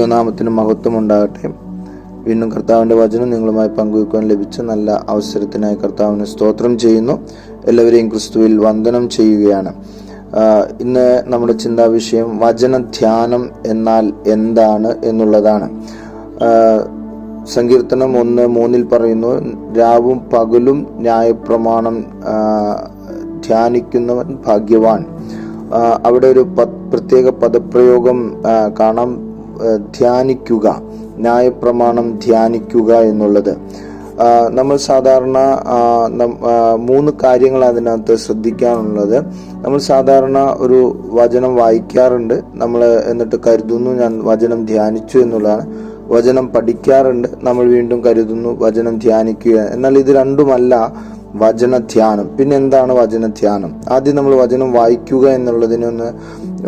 ദൈവനാമത്തിന് മഹത്വം ഉണ്ടാകട്ടെ. വീണ്ടും കർത്താവിൻ്റെ വചനം നിങ്ങളുമായി പങ്കുവയ്ക്കുവാൻ ലഭിച്ച നല്ല അവസരത്തിനായി കർത്താവിന് സ്തോത്രം ചെയ്യുന്നു. എല്ലാവരെയും ക്രിസ്തുവിൽ വന്ദനം ചെയ്യുകയാണ്. ഇന്ന് നമ്മുടെ ചിന്താവിഷയം വചനധ്യാനം എന്നാൽ എന്താണ് എന്നുള്ളതാണ്. സങ്കീർത്തനം 1:3 പറയുന്നു, രാവും പകലും ന്യായപ്രമാണം ധ്യാനിക്കുന്നവൻ ഭാഗ്യവാൻ. അവിടെ ഒരു പ്രത്യേക പദപ്രയോഗം കാണാം, ധ്യാനിക്കുക, ന്യായപ്രമാണം ധ്യാനിക്കുക എന്നുള്ളത്. നമ്മൾ സാധാരണ 3 കാര്യങ്ങൾ അതിനകത്ത് ശ്രദ്ധിക്കാനുള്ളത്. നമ്മൾ സാധാരണ ഒരു വചനം വായിക്കാറുണ്ട്, നമ്മൾ എന്നിട്ട് കരുതുന്നു ഞാൻ വചനം ധ്യാനിച്ചു എന്നുള്ളതാണ്. വചനം പഠിക്കാറുണ്ട്, നമ്മൾ വീണ്ടും കരുതുന്നു വചനം ധ്യാനിക്കുക. എന്നാൽ ഇത് രണ്ടുമല്ല വചനധ്യാനം. പിന്നെ എന്താണ് വചനധ്യാനം? ആദ്യം നമ്മൾ വചനം വായിക്കുക എന്നുള്ളതിനെ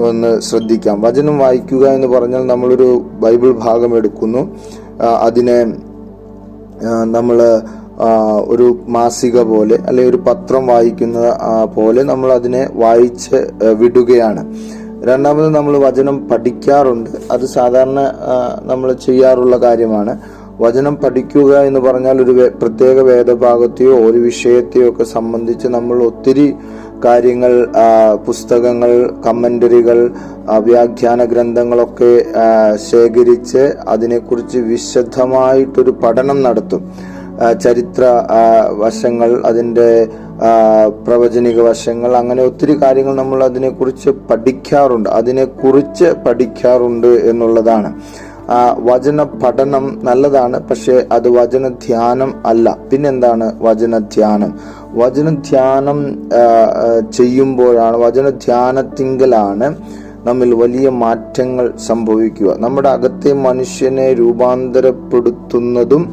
ഒന്ന് ശ്രദ്ധിക്കാം. വചനം വായിക്കുക എന്ന് പറഞ്ഞാൽ നമ്മളൊരു ബൈബിൾ ഭാഗം എടുക്കുന്നു, അതിനെ നമ്മൾ ഒരു മാസിക പോലെ അല്ലെങ്കിൽ ഒരു പത്രം വായിക്കുന്ന പോലെ നമ്മൾ അതിനെ വായിച്ച് വിടുകയാണ്. രണ്ടാമത് നമ്മൾ വചനം പഠിക്കാറുണ്ട്, അത് സാധാരണ നമ്മൾ ചെയ്യാറുള്ള കാര്യമാണ്. വചനം പഠിക്കുക എന്ന് പറഞ്ഞാൽ ഒരു പ്രത്യേക വേദഭാഗത്തെയോ ഒരു വിഷയത്തെയോ ഒക്കെ സംബന്ധിച്ച് നമ്മൾ ഒത്തിരി കാര്യങ്ങൾ, പുസ്തകങ്ങൾ, കമന്ററികൾ, വ്യാഖ്യാന ഗ്രന്ഥങ്ങളൊക്കെ ശേഖരിച്ച് അതിനെക്കുറിച്ച് വിശദമായിട്ടൊരു പഠനം നടത്തും. ചരിത്ര വശങ്ങൾ, അതിൻ്റെ പ്രവചനിക വശങ്ങൾ, അങ്ങനെ ഒത്തിരി കാര്യങ്ങൾ നമ്മൾ അതിനെക്കുറിച്ച് പഠിക്കാറുണ്ട് എന്നുള്ളതാണ്. വചന പഠനം നല്ലതാണ്, പക്ഷെ അത് വചനധ്യാനം അല്ല. പിന്നെന്താണ് വചനധ്യാനം? വചനധ്യാനം ചെയ്യുമ്പോഴാണ്, വചനധ്യാനത്തിങ്കലാണ് നമ്മിൽ വലിയ മാറ്റങ്ങൾ സംഭവിക്കുക. നമ്മുടെ അകത്തെ മനുഷ്യനെ രൂപാന്തരപ്പെടുത്തുന്നതും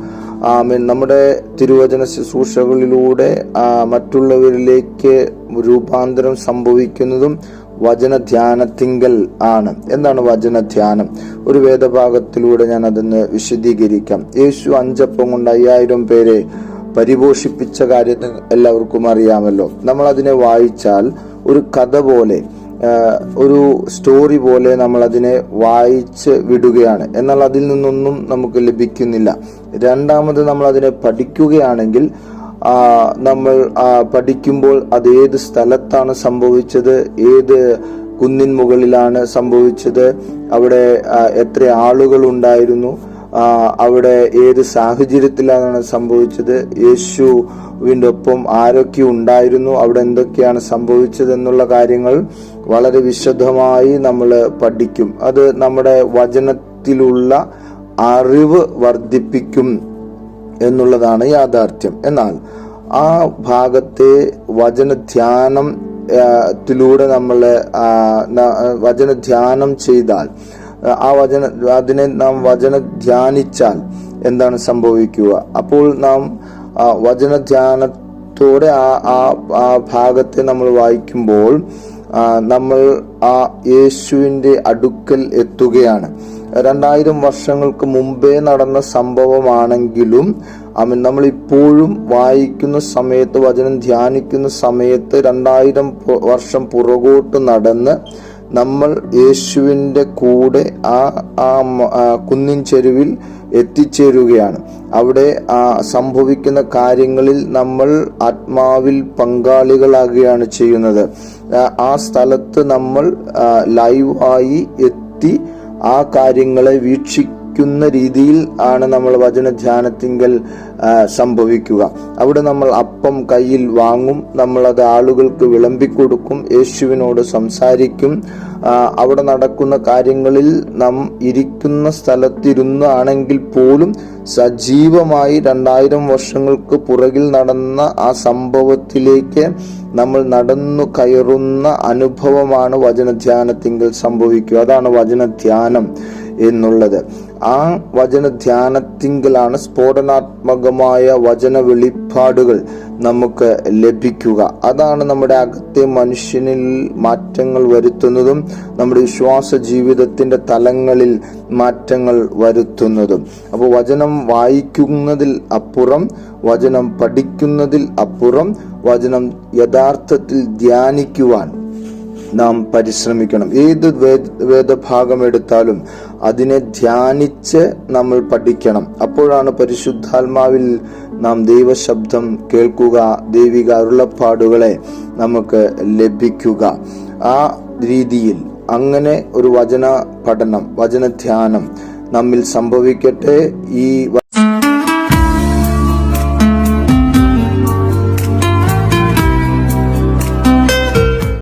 നമ്മുടെ തിരുവചന ശുശ്രൂഷകളിലൂടെ മറ്റുള്ളവരിലേക്ക് രൂപാന്തരം സംഭവിക്കുന്നതും വചനധ്യാനത്തിങ്കൽ ആണ്. എന്താണ് വചനധ്യാനം? ഒരു വേദഭാഗത്തിലൂടെ ഞാൻ അതൊന്ന് വിശദീകരിക്കാം. യേശു 5 അപ്പം കൊണ്ട് 5000 പേരെ പരിപോഷിപ്പിച്ച കാര്യം എല്ലാവർക്കും അറിയാമല്ലോ. നമ്മൾ അതിനെ വായിച്ചാൽ ഒരു കഥ പോലെ, ഒരു സ്റ്റോറി പോലെ നമ്മൾ അതിനെ വായിച്ച് വിടുകയാണ്. എന്നാൽ അതിൽ നിന്നൊന്നും നമുക്ക് ലഭിക്കുന്നില്ല. രണ്ടാമത് നമ്മൾ അതിനെ പഠിക്കുകയാണെങ്കിൽ നമ്മൾ പഠിക്കുമ്പോൾ അത് ഏത് സ്ഥലത്താണ് സംഭവിച്ചത്, ഏത് കുന്നിൻ മുകളിലാണ് സംഭവിച്ചത്, അവിടെ എത്ര ആളുകൾ ഉണ്ടായിരുന്നു, അവിടെ ഏത് സാഹചര്യത്തിലാണ് സംഭവിച്ചത്, യേശുവിൻ്റെ ഒപ്പം ആരൊക്കെ ഉണ്ടായിരുന്നു, അവിടെ എന്തൊക്കെയാണ് സംഭവിച്ചത് എന്നുള്ള കാര്യങ്ങൾ വളരെ വിശദമായി നമ്മൾ പഠിക്കും. അത് നമ്മുടെ വചനത്തിലുള്ള അറിവ് വർദ്ധിപ്പിക്കും എന്നുള്ളതാണ് യാഥാർത്ഥ്യം. എന്നാൽ ആ ഭാഗത്തെ വചനധ്യാനത്തിലൂടെ നമ്മൾ വചനധ്യാനം ചെയ്താൽ, അതിനെ നാം വചനധ്യാനിച്ചാൽ എന്താണ് സംഭവിക്കുക? അപ്പോൾ നാം വചനധ്യാനത്തോടെ ആ ഭാഗത്തെ നമ്മൾ വായിക്കുമ്പോൾ നമ്മൾ ആ യേശുവിൻ്റെ അടുക്കൽ എത്തുകയാണ്. 2000 വർഷങ്ങൾക്ക് മുമ്പേ നടന്ന സംഭവമാണെങ്കിലും നമ്മൾ ഇപ്പോഴും വായിക്കുന്ന സമയത്ത്, വചനം ധ്യാനിക്കുന്ന സമയത്ത് 2000 വർഷം പുറകോട്ട് നടന്ന് നമ്മൾ യേശുവിൻ്റെ കൂടെ ആ കുന്നിൻ ചെരുവിൽ എത്തിച്ചേരുകയാണ്. അവിടെ സംഭവിക്കുന്ന കാര്യങ്ങളിൽ നമ്മൾ ആത്മാവിൽ പങ്കാളികളാകുകയാണ് ചെയ്യുന്നത്. ആ സ്ഥലത്ത് നമ്മൾ ലൈവായി എത്തി ആ കാര്യങ്ങളെ വീക്ഷിക്കുന്ന രീതിയിൽ ആണ് നമ്മൾ വചനധ്യാനത്തിങ്കൽ സംഭവിക്കുക. അവിടെ നമ്മൾ അപ്പം കയ്യിൽ വാങ്ങും, നമ്മളത് ആളുകൾക്ക് വിളമ്പിക്കൊടുക്കും, യേശുവിനോട് സംസാരിക്കും. അവിടെ നടക്കുന്ന കാര്യങ്ങളിൽ നാം ഇരിക്കുന്ന സ്ഥലത്തിരുന്നാണെങ്കിൽ പോലും സജീവമായി 2000 വർഷങ്ങൾക്ക് പുറകിൽ നടന്ന ആ സംഭവത്തിലേക്ക് നമ്മൾ നടന്നു കയറുന്ന അനുഭവമാണ് വചനധ്യാനത്തിങ്കൽ സംഭവിക്കുക. അതാണ് വചനധ്യാനം എന്നുള്ളത്. ആ വചനധ്യാനത്തിങ്കലാണ് സ്ഫോടനാത്മകമായ വചന വെളിപ്പാടുകൾ നമുക്ക് ലഭിക്കുക. അതാണ് നമ്മുടെ അകത്തെ മനുഷ്യനിൽ മാറ്റങ്ങൾ വരുത്തുന്നതും നമ്മുടെ വിശ്വാസ ജീവിതത്തിന്റെ തലങ്ങളിൽ മാറ്റങ്ങൾ വരുത്തുന്നതും. അപ്പോൾ വചനം വായിക്കുന്നതിൽ അപ്പുറം, വചനം പഠിക്കുന്നതിൽ അപ്പുറം, വചനം യഥാർത്ഥത്തിൽ ധ്യാനിക്കുവാൻ നാം പരിശ്രമിക്കണം. ഏത് വേദഭാഗം എടുത്താലും അതിനെ ധ്യാനിച്ച് നമ്മൾ പഠിക്കണം. അപ്പോഴാണ് പരിശുദ്ധാത്മാവിൽ നാം ദൈവശബ്ദം കേൾക്കുക, ദൈവിക അരുളപ്പാടുകളെ നമുക്ക് ലഭിക്കുക. ആ രീതിയിൽ അങ്ങനെ ഒരു വചന പഠനം, വചന ധ്യാനം നമ്മിൽ സംഭവിക്കട്ടെ. ഈ